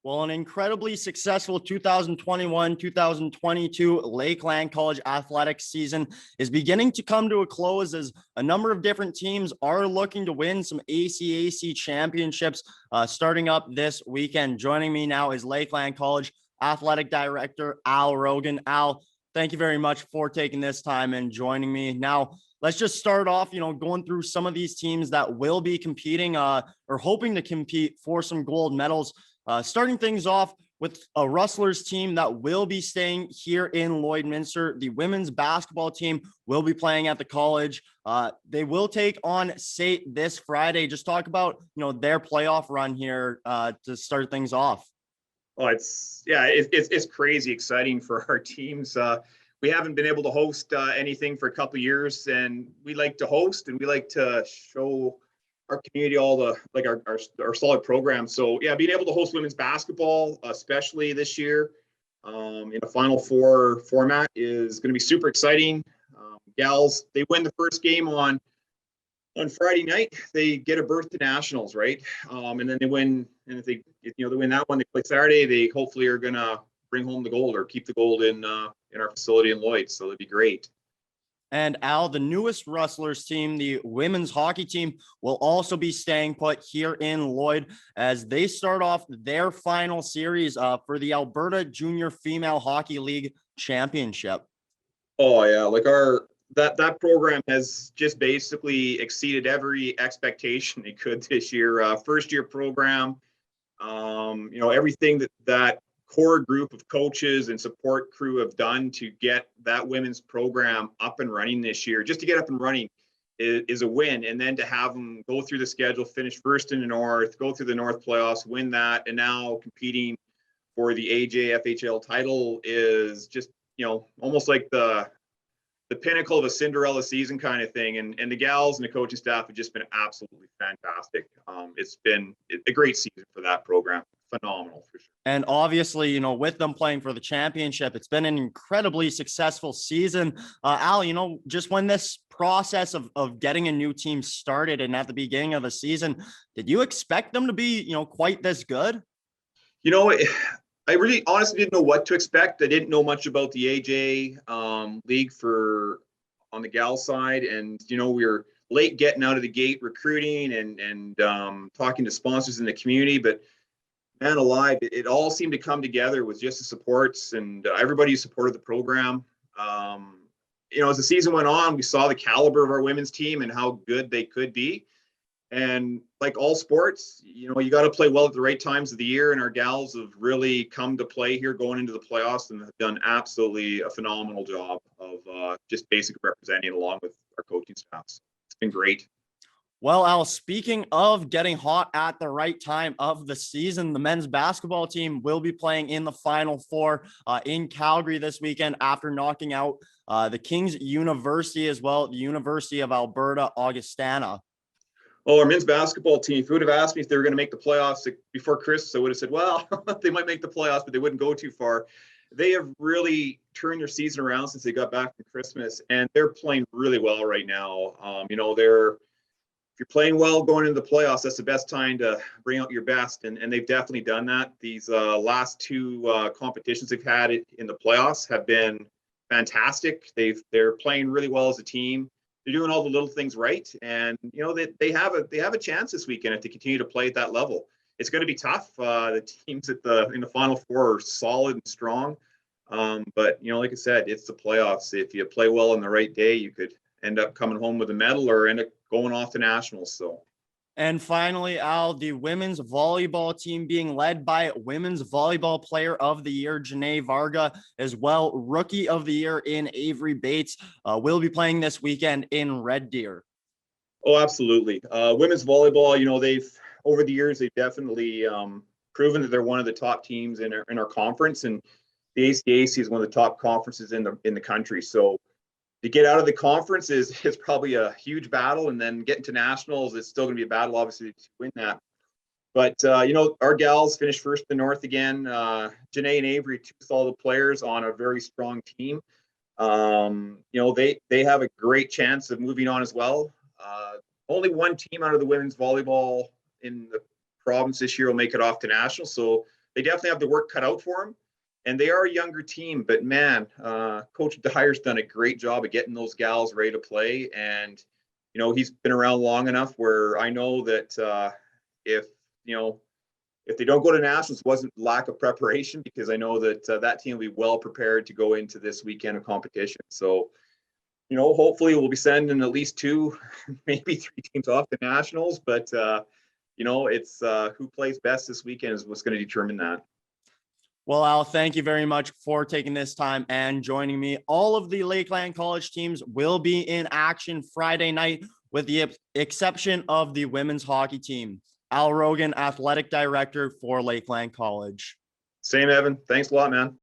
Well, an incredibly successful 2021-2022 Lakeland College athletics season is beginning to come to a close as a number of different teams are looking to win some ACAC championships starting up this weekend. Joining me now is Lakeland College Athletic Director Al Rogan. Al, thank you very much for taking this time and joining me. Now, let's just start off, going through some of these teams that will be competing or hoping to compete for some gold medals. Starting things off with a Rustlers team that will be staying here in Lloydminster. The women's basketball team will be playing at the college. They will take on SAIT this Friday. Just talk about, their playoff run here to start things off. Oh, it's crazy exciting for our teams. We haven't been able to host anything for a couple of years, and we like to host and we like to show our community all the our solid program. So yeah, being able to host women's basketball, especially this year, in a Final Four format is going to be super exciting. Gals, they win the first game on Friday night, they get a berth to nationals, right? And then they win, and if they win that one, they play Saturday. They hopefully are going to bring home the gold or keep the gold in our facility in Lloyd. So it'd be great. And Al, the newest Rustlers team, the women's hockey team, will also be staying put here in Lloyd as they start off their final series for the Alberta Junior Female Hockey League Championship. Oh yeah, that program has just basically exceeded every expectation it could this year. First year program, everything that core group of coaches and support crew have done to get that women's program up and running this year. Just to get up and running is a win, and then to have them go through the schedule, finish first in the North, go through the North playoffs, win that, and now competing for the AJFHL title is just almost like the pinnacle of a Cinderella season kind of thing. And the gals and the coaching staff have just been absolutely fantastic. It's been a great season for that program. Phenomenal for sure. And obviously, with them playing for the championship, it's been an incredibly successful season. Al, just when this process of getting a new team started and at the beginning of the season, did you expect them to be, quite this good? I really honestly didn't know what to expect. I didn't know much about the AJ league on the gal side. And, we were late getting out of the gate recruiting and talking to sponsors in the community. But man alive, it all seemed to come together with just the supports and everybody who supported the program. As the season went on, we saw the caliber of our women's team and how good they could be. And like all sports, you got to play well at the right times of the year. And our gals have really come to play here going into the playoffs and have done absolutely a phenomenal job of just basically representing along with our coaching staffs. It's been great. Well, Al, speaking of getting hot at the right time of the season, the men's basketball team will be playing in the Final Four in Calgary this weekend after knocking out the King's University as well, the University of Alberta, Augustana. Oh, our men's basketball team, if you would have asked me if they were going to make the playoffs before Christmas, I would have said, well, they might make the playoffs, but they wouldn't go too far. They have really turned their season around since they got back from Christmas, and they're playing really well right now. If you're playing well going into the playoffs, that's the best time to bring out your best, and they've definitely done that. These last two competitions they've had in the playoffs have been fantastic. They're playing really well as a team. They're doing all the little things right, and they have a chance this weekend if they continue to play at that level. It's going to be tough. The teams in the Final Four are solid and strong, but like I said, it's the playoffs. If you play well on the right day, you could end up coming home with a medal or end up going off to nationals. So. And finally, Al, the women's volleyball team being led by Women's Volleyball Player of the Year, Janae Varga, as well, Rookie of the Year in Avery Bates, will be playing this weekend in Red Deer. Oh, absolutely. Women's volleyball, they've over the years, they've definitely proven that they're one of the top teams in our conference, and the ACAC is one of the top conferences in the country. So to get out of the conference is probably a huge battle, and then getting to nationals is still going to be a battle, obviously, to win that. But our gals finished first in the North again. Janae and Avery, two solid players on a very strong team. They have a great chance of moving on as well. Only one team out of the women's volleyball in the province this year will make it off to nationals, so they definitely have the work cut out for them. And they are a younger team, but man, Coach Dyer's done a great job of getting those gals ready to play. And, you know, he's been around long enough where I know that if they don't go to nationals, it wasn't lack of preparation, because I know that that team will be well prepared to go into this weekend of competition. So, you know, hopefully we'll be sending at least 2, maybe 3 teams off to nationals. But, you know, it's who plays best this weekend is what's going to determine that. Well, Al, thank you very much for taking this time and joining me. All of the Lakeland College teams will be in action Friday night, with the exception of the women's hockey team. Al Rogan, Athletic Director for Lakeland College. Same, Evan. Thanks a lot, man.